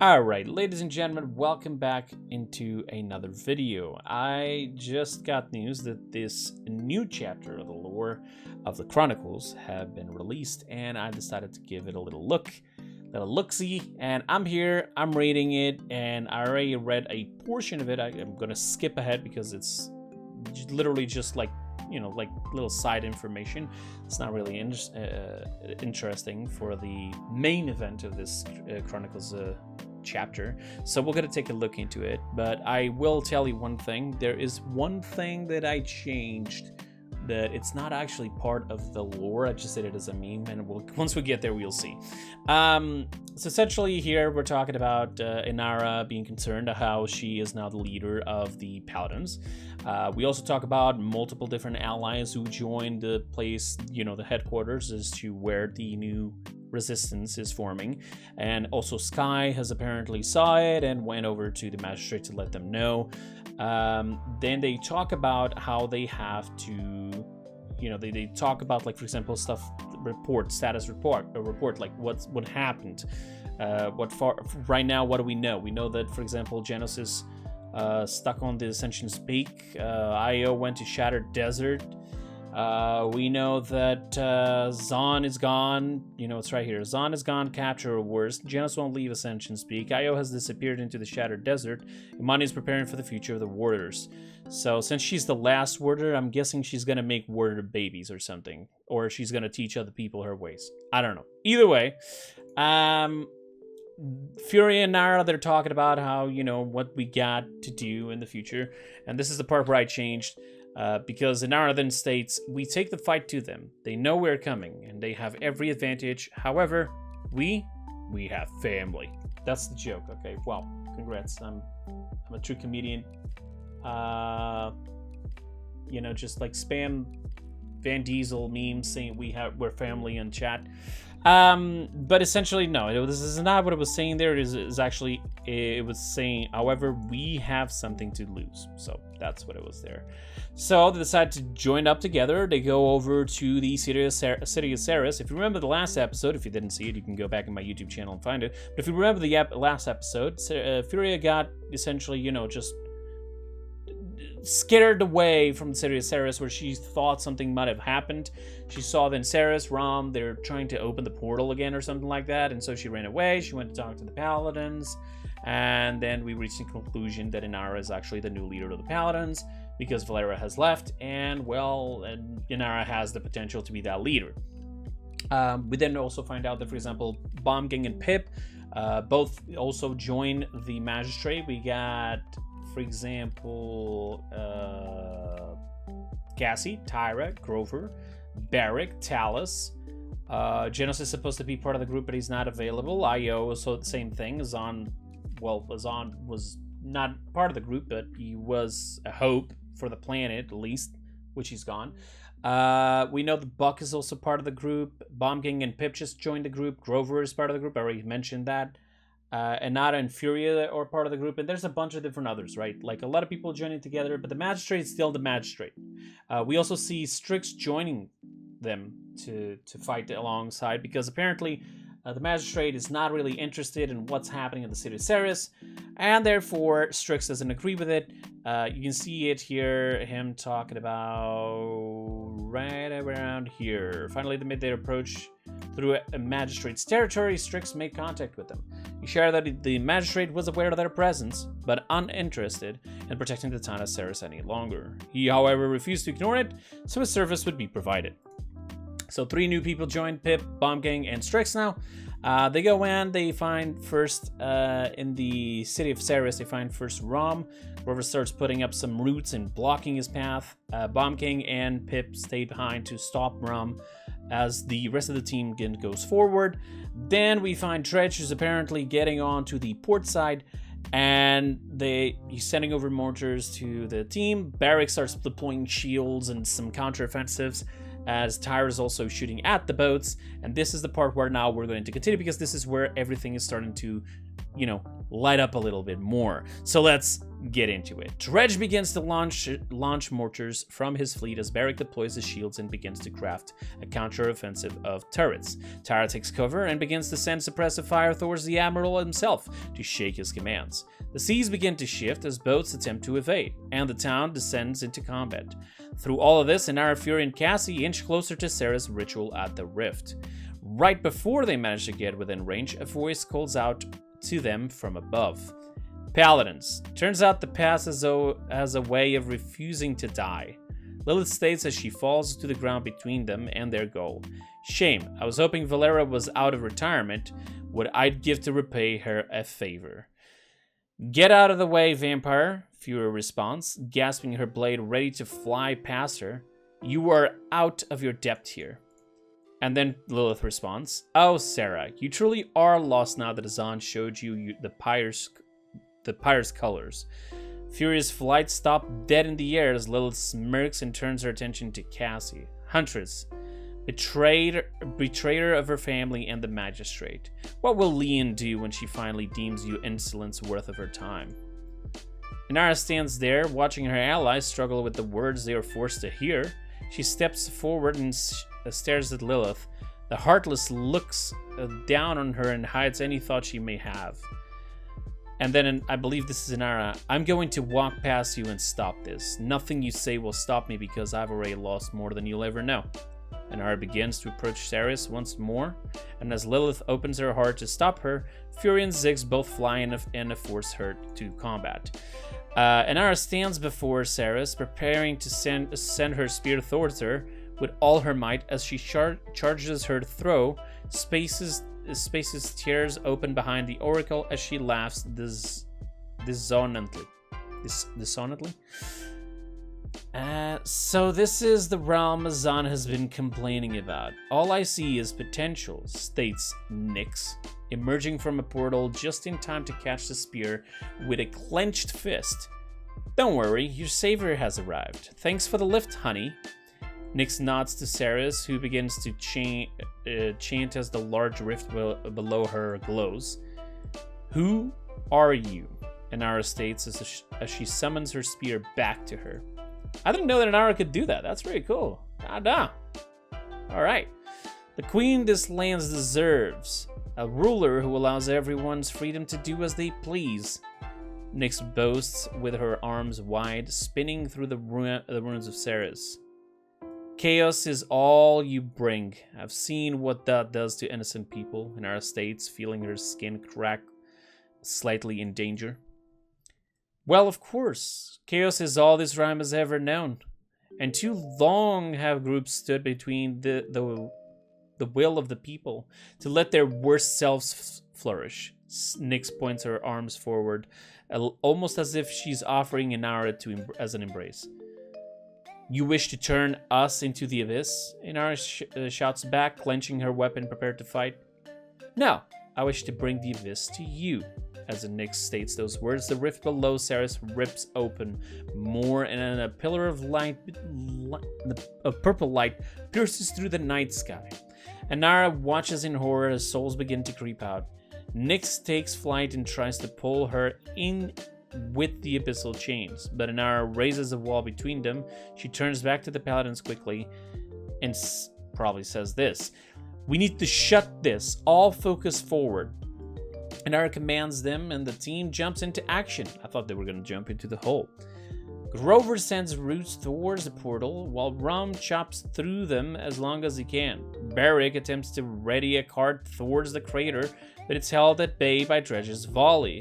Alright, ladies and gentlemen, welcome back into another video. I just got news that this new chapter of the lore of the Chronicles have been released, and I decided to give it a little look-see, and I'm here, I'm reading it, and I already read a portion of it. I'm gonna skip ahead because it's literally just like little side information. It's not really interesting for the main event of this Chronicles chapter, so we're gonna take a look into it. But I will tell you one thing: there is one thing that I changed, that it's not actually part of the lore. I just did it as a meme, and once we get there, we'll see. So essentially here we're talking about Inara being concerned how she is now the leader of the Paladins. We also talk about multiple different allies who joined the place, the headquarters as to where the new resistance is forming. And also Sky has apparently saw it and went over to the magistrate to let them know. Then they talk about how they have to, they talk about, like, for example, status report, like what happened, right now, what do we know? We know that, for example, Genos is stuck on the Ascension's Peak. Io went to Shattered Desert. We know that Zahn is gone. It's right here. Zahn is gone, capture or worse. Genos won't leave Ascension's Peak. Io has disappeared into the Shattered Desert. Imani is preparing for the future of the Warders. So since she's the last Warder, I'm guessing she's going to make Warder babies or something. Or she's going to teach other people her ways. I don't know. Either way, Fury and Nara, they're talking about how, what we got to do in the future. And this is the part where I changed. Because Inara then states, we take the fight to them. They know we're coming, and they have every advantage. However, we have family. That's the joke, okay? Well, congrats. I'm a true comedian. Just like spam Van Diesel memes saying we're family in chat. But essentially, no, this is not what it was saying there. It was saying, however, we have something to lose. So that's what it was there. So they decide to join up together. They go over to the city of Ceres. If you remember the last episode, if you didn't see it, you can go back in my YouTube channel and find it. But if you remember the last episode, Furia got essentially, just scared away from the city of Ceres, where she thought something might have happened. She saw then Ceres, Rom, they're trying to open the portal again or something like that, and so she ran away. She went to talk to the Paladins, and then we reached the conclusion that Inara is actually the new leader of the Paladins, because Valera has left, and Inara has the potential to be that leader. We then also find out that, for example, Bomb Gang and Pip both also join the Magistrate. We got, for example, Cassie, Tyra, Grover, Barrick, Talus. Genos is supposed to be part of the group, but he's not available. Io, so the same thing. Zahn was not part of the group, but he was a hope for the planet, at least, which he's gone. We know that Buck is also part of the group. Bomb Gang and Pip just joined the group. Grover is part of the group. I already mentioned that. Anata and Furia are part of the group, and there's a bunch of different others, right? Like a lot of people joining together, but the Magistrate is still the Magistrate. We also see Strix joining them to fight alongside, because apparently the Magistrate is not really interested in what's happening in the city of Ceres, and therefore Strix doesn't agree with it. You can see it here, him talking about right around here. Finally, they made their approach through a Magistrate's territory. Strix made contact with them. He shared that the Magistrate was aware of their presence, but uninterested in protecting the town of Ceres any longer. He, however, refused to ignore it, so a service would be provided. So 3 new people joined: Pip, Bomb Gang, and Strix now. They go in, they find first, in the city of Ceres, they find first Rom. Grover starts putting up some roots and blocking his path. Bomb Gang and Pip stay behind to stop Rom as the rest of the team again goes forward. Then we find Dredge, who's apparently getting on to the port side, and he's sending over mortars to the team. Barrick starts deploying shields and some counteroffensives, as Tyra is also shooting at the boats. And this is the part where now we're going to continue, because this is where everything is starting to light up a little bit more. So let's get into it. Dredge begins to launch mortars from his fleet as Barrick deploys his shields and begins to craft a counter-offensive of turrets. Tyra takes cover and begins to send suppressive fire towards the Admiral himself to shake his commands. The seas begin to shift as boats attempt to evade, and the town descends into combat. Through all of this, Inara, Fury, and Cassie inch closer to Sarah's ritual at the rift. Right before they manage to get within range, a voice calls out to them from above. Paladins. Turns out the pass has a way of refusing to die. Lilith states as she falls to the ground between them and their goal. Shame. I was hoping Valera was out of retirement. What I'd give to repay her a favor. Get out of the way, vampire, Fury responds, gasping her blade ready to fly past her. You are out of your depth here. And then Lilith responds, Oh, Sarah, you truly are lost now that Azan showed you the pyre's colors. Fury's flight stopped dead in the air as Lilith smirks and turns her attention to Cassie. Huntress, betrayer of her family and the magistrate. What will Leon do when she finally deems you insolence worth of her time? Inara stands there, watching her allies struggle with the words they are forced to hear. She steps forward and stares at Lilith. The Heartless looks down on her and hides any thought she may have. And then, I believe this is Inara, I'm going to walk past you and stop this. Nothing you say will stop me because I've already lost more than you'll ever know. Inara begins to approach Saris once more, and as Lilith opens her heart to stop her, Fury and Ziggs both fly and force her to combat. Inara stands before Saris, preparing to send her spear towards her with all her might as she charges her throw. Spaces tears open behind the Oracle as she laughs dissonantly. So this is the realm Azan has been complaining about. All I see is potential, states Nyx, emerging from a portal just in time to catch the spear with a clenched fist. Don't worry, your savior has arrived. Thanks for the lift, honey. Nyx nods to Saris, who begins to chant as the large rift below her glows. Who are you? Inara states as she summons her spear back to her. I didn't know that Inara could do that. That's pretty cool. Alright. The queen this land deserves. A ruler who allows everyone's freedom to do as they please. Nyx boasts with her arms wide, spinning through the ruins of Saris. Chaos is all you bring. I've seen what that does to innocent people. Inara states, feeling her skin crack slightly in danger. Well, of course. Chaos is all this realm has ever known. And too long have groups stood between the will of the people to let their worst selves flourish. Nyx points her arms forward, almost as if she's offering Inara as an embrace. You wish to turn us into the abyss? Inara shouts back, clenching her weapon, prepared to fight. No, I wish to bring the abyss to you. As Nyx states those words, the rift below Saris rips open more, and a pillar of light, of purple light, pierces through the night sky. Inara watches in horror as souls begin to creep out. Nyx takes flight and tries to pull her in with the abyssal chains, but Inara raises a wall between them. She turns back to the Paladins quickly and probably says this: "We need to shut this. All focus forward." Inara commands them, and the team jumps into action. I thought they were going to jump into the hole. Grover sends roots towards the portal, while Rum chops through them as long as he can. Barrick attempts to ready a cart towards the crater, but it's held at bay by Dredge's volley.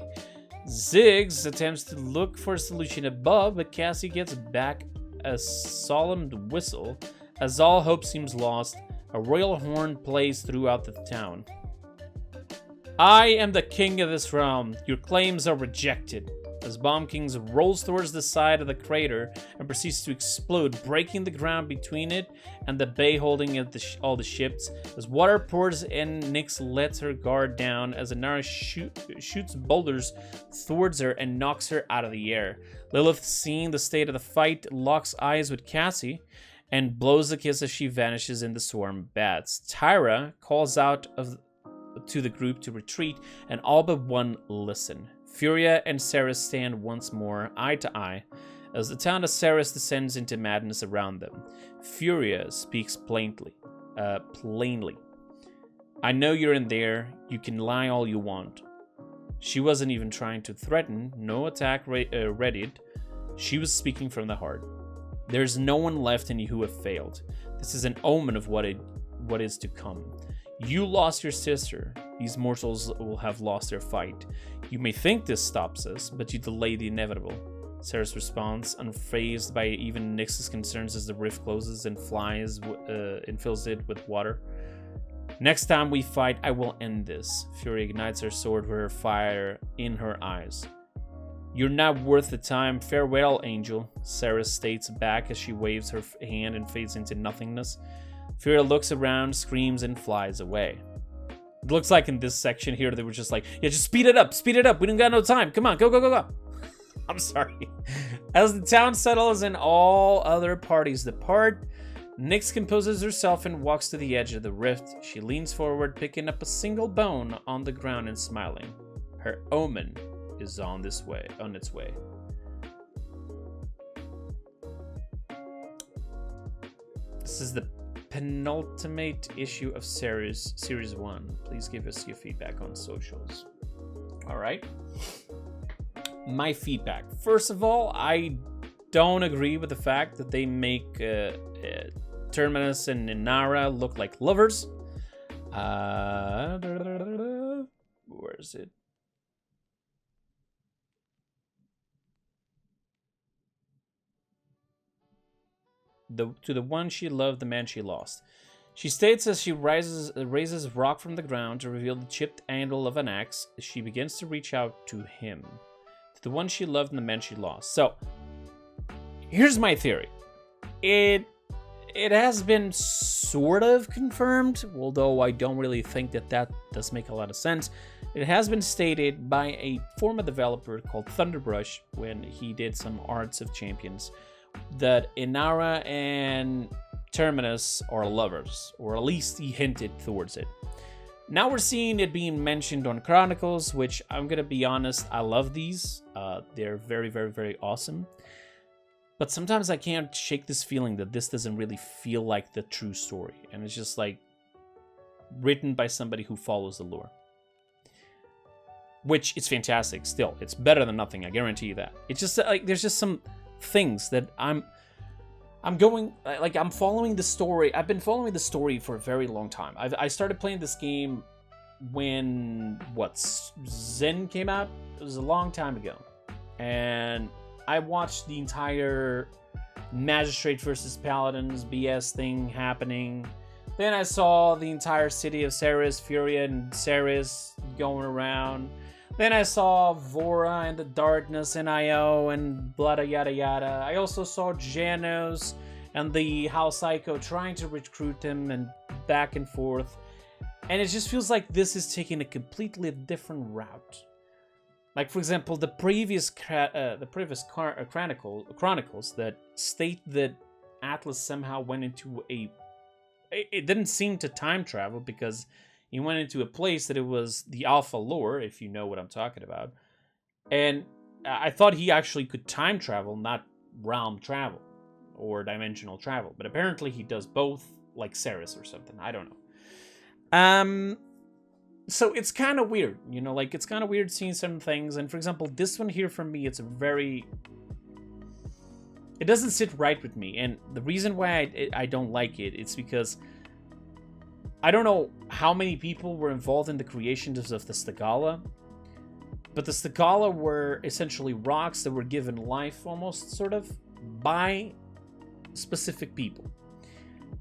Ziggs attempts to look for a solution above, but Cassie gets back a solemn whistle. As all hope seems lost, a royal horn plays throughout the town. I am the king of this realm. Your claims are rejected. As Bomb Kings rolls towards the side of the crater and proceeds to explode, breaking the ground between it and the bay holding all the ships. As water pours in, Nyx lets her guard down as Inara shoots boulders towards her and knocks her out of the air. Lilith, seeing the state of the fight, locks eyes with Cassie and blows a kiss as she vanishes in the swarm of bats. Tyra calls out to the group to retreat, and all but one listen. Furia and Ceres stand once more, eye to eye, as the town of Ceres descends into madness around them. Furia speaks plainly. I know you're in there. You can lie all you want. She wasn't even trying to threaten. No attack readied. She was speaking from the heart. There's no one left in you who have failed. This is an omen of what is to come. You lost your sister. These mortals will have lost their fight. You may think this stops us, but you delay the inevitable. Ceres responds, unfazed by even Nyx's concerns as the rift closes and fills it with water. Next time we fight, I will end this. Fury ignites her sword with her fire in her eyes. You're not worth the time. Farewell, angel, Ceres states back as she waves her hand and fades into nothingness. Fury looks around, screams, and flies away. It looks like in this section here, they were just like, yeah, just speed it up. We don't got no time. Come on, go. I'm sorry. As the town settles and all other parties depart, Nyx composes herself and walks to the edge of the rift. She leans forward, picking up a single bone on the ground and smiling. Her omen is on its way. This is the penultimate issue of Series 1. Please give us your feedback on socials. All right. My feedback. First of all, I don't agree with the fact that they make Terminus and Inara look like lovers. Where is it? To the one she loved, the man she lost. She states as she raises rock from the ground to reveal the chipped handle of an axe. She begins to reach out to him. To the one she loved and the man she lost. So, here's my theory. It has been sort of confirmed, although I don't really think that does make a lot of sense. It has been stated by a former developer called Thunderbrush when he did some Arts of Champions that Inara and Terminus are lovers, or at least he hinted towards it. Now we're seeing it being mentioned on Chronicles, which I'm gonna be honest, I love these. They're very, very, very awesome. But sometimes I can't shake this feeling that this doesn't really feel like the true story, and it's just like written by somebody who follows the lore. Which is fantastic still. It's better than nothing, I guarantee you that. It's just like there's just some things that I'm following the story. I've been following the story for a very long time. I started playing this game when Zen came out. It was a long time ago, and I watched the entire Magistrate versus Paladins BS thing happening. Then I saw the entire city of Ceres, Furia and Ceres going around. Then I saw Vora and the Darkness and IO and blada yada yada. I also saw Janos and the House Psycho trying to recruit him and back and forth. And it just feels like this is taking a completely different route. Like, for example, the previous Chronicles that state that Atlas somehow went into it didn't seem to time travel because he went into a place that it was the Alpha lore, if you know what I'm talking about. And I thought he actually could time travel, not realm travel or dimensional travel. But apparently he does both, like Ceres or something. I don't know. So it's kind of weird, you know, like it's kind of weird seeing some things. And for example, this one here for me, it doesn't sit right with me. And the reason why I don't like it, it's because I don't know how many people were involved in the creation of the Stegala, but the Stegala were essentially rocks that were given life almost, sort of, by specific people.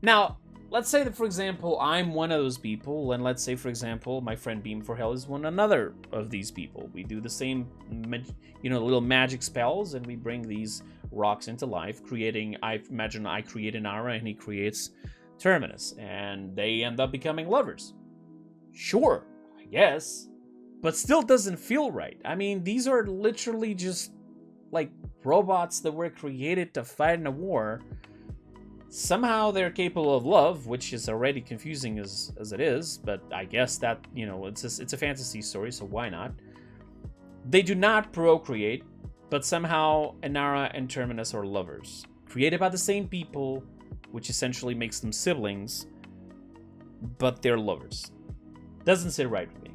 Now, let's say that, for example, I'm one of those people, and let's say, for example, my friend Beam for Hell is another of these people. We do the same, little magic spells, and we bring these rocks into life, creating, I imagine I create an aura, and he creates Terminus, and they end up becoming lovers. Sure, I guess, but still doesn't feel right. I mean, these are literally just like robots that were created to fight in a war. Somehow they're capable of love, which is already confusing as it is, but I guess that, you know, it's a fantasy story, so why not? They do not procreate, but somehow Inara and Terminus are lovers. Created by the same people, which essentially makes them siblings, but they're lovers. Doesn't sit right with me.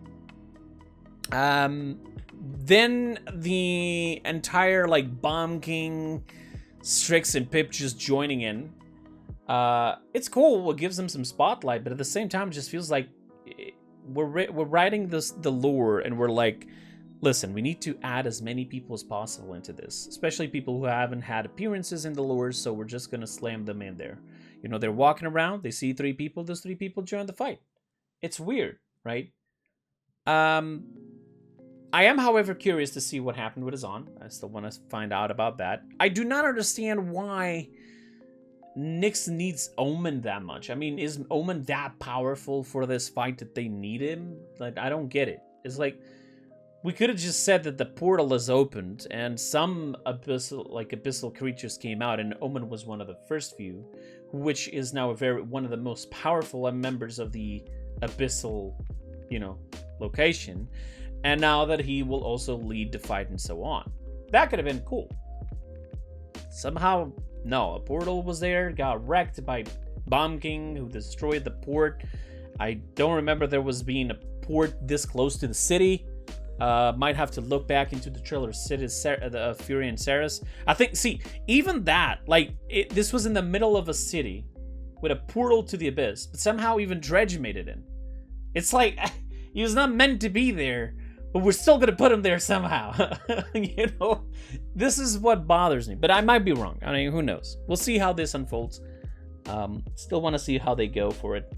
Then the entire, like, Bomb King, Strix, and Pip just joining in. It's cool. It gives them some spotlight, but at the same time, it just feels like we're writing the lore, and we're like, listen, we need to add as many people as possible into this, especially people who haven't had appearances in the lore, so we're just gonna slam them in there. You know, they're walking around, they see 3 people, those 3 people join the fight. It's weird, right? I am, however, curious to see what happened with Azan. I still want to find out about that. I do not understand why Nyx needs Omen that much. I mean, is Omen that powerful for this fight that they need him? Like, I don't get it. It's like, we could have just said that the portal is opened and some abyssal creatures came out, and Omen was one of the first few, which is now one of the most powerful members of the abyssal, you know, location. And now that he will also lead the fight and so on. That could have been cool. Somehow, no, a portal was there, got wrecked by Bomb King, who destroyed the port. I don't remember there was being a port this close to the city. Might have to look back into the trailer, Fury and Ceres. I think, see, even that, like, this was in the middle of a city with a portal to the abyss, but somehow even Dredge made it in. It's like, he was not meant to be there, but we're still gonna put him there somehow. You know, this is what bothers me, but I might be wrong. I mean, who knows? We'll see how this unfolds. Still want to see how they go for it.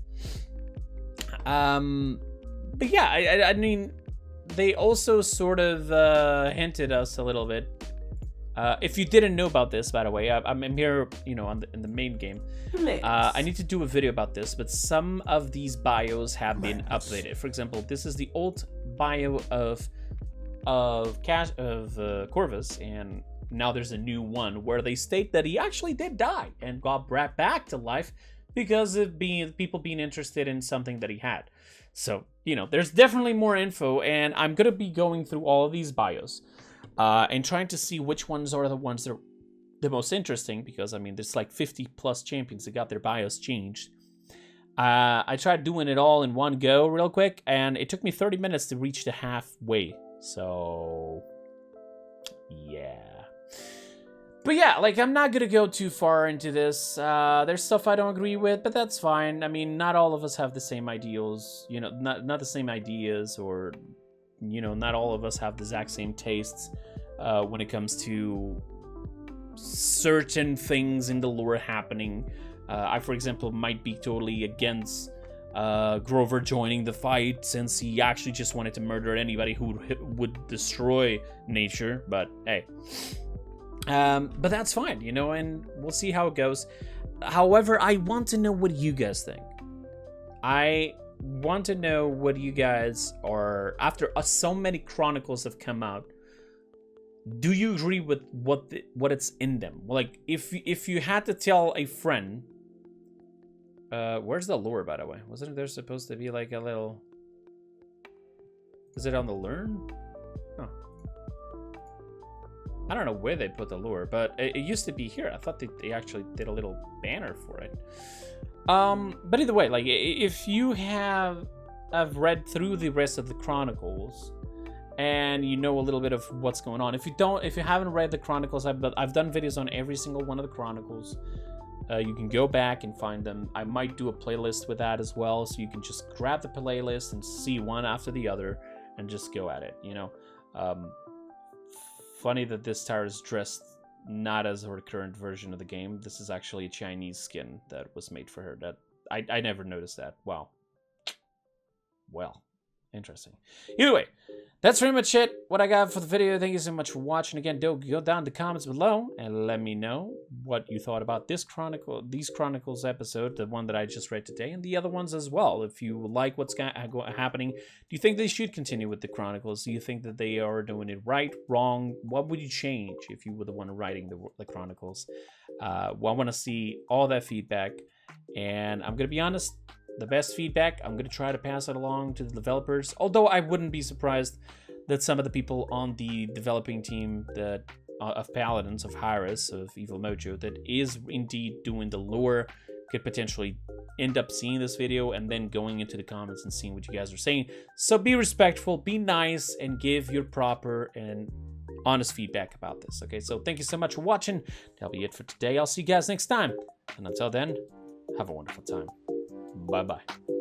But yeah, I mean, they also sort of hinted us a little bit. If you didn't know about this, by the way, I'm here, you know, in the main game. I need to do a video about this, but some of these bios have been updated. For example, this is the old bio of Corvus, and now there's a new one where they state that he actually did die and got brought back to life because of people being interested in something that he had. So, you know, there's definitely more info, and I'm gonna be going through all of these bios. And trying to see which ones are the ones that are the most interesting, because, I mean, there's like 50 plus champions that got their bios changed. I tried doing it all in one go real quick, and it took me 30 minutes to reach the halfway. So, yeah. But yeah, like, I'm not gonna go too far into this. There's stuff I don't agree with, but that's fine. I mean, not all of us have the same ideals, you know, not the same ideas, or, you know, not all of us have the exact same tastes when it comes to certain things in the lore happening. I, for example, might be totally against Grover joining the fight, since he actually just wanted to murder anybody who would destroy nature, but hey. But that's fine, you know, and we'll see how it goes. However, I want to know what you guys think. I want to know what you guys are, after so many Chronicles have come out, do you agree with what it's in them? Like, if you had to tell a friend, where's the lore, by the way? Wasn't there supposed to be like a little, is it on the learn? Huh. I don't know where they put the lore, but it used to be here. I thought they actually did a little banner for it. But either way, like, if you have read through the rest of the Chronicles and you know a little bit of what's going on, if you haven't read the Chronicles, I've done videos on every single one of the Chronicles. You can go back and find them. I might do a playlist with that as well, so you can just grab the playlist and see one after the other and just go at it, you know. Funny that this tower is dressed not as her current version of the game. This is actually a Chinese skin that was made for her. That I never noticed that. Wow. Well, Interesting. Either way, that's pretty much it. What I got for the video. Thank you so much for watching. Again, go down in the comments below and let me know what you thought about these Chronicles episode, the one that I just read today, and the other ones as well. If you like what's happening, do you think they should continue with the Chronicles? Do you think that they are doing it right, wrong? What would you change if you were the one writing the Chronicles? I want to see all that feedback, and I'm gonna be honest. The best feedback, I'm going to try to pass it along to the developers. Although I wouldn't be surprised that some of the people on the developing team of Paladins, of Hyris, of Evil Mojo, that is indeed doing the lore, could potentially end up seeing this video and then going into the comments and seeing what you guys are saying. So be respectful, be nice, and give your proper and honest feedback about this. Okay, so thank you so much for watching. That'll be it for today. I'll see you guys next time. And until then, have a wonderful time. Bye-bye.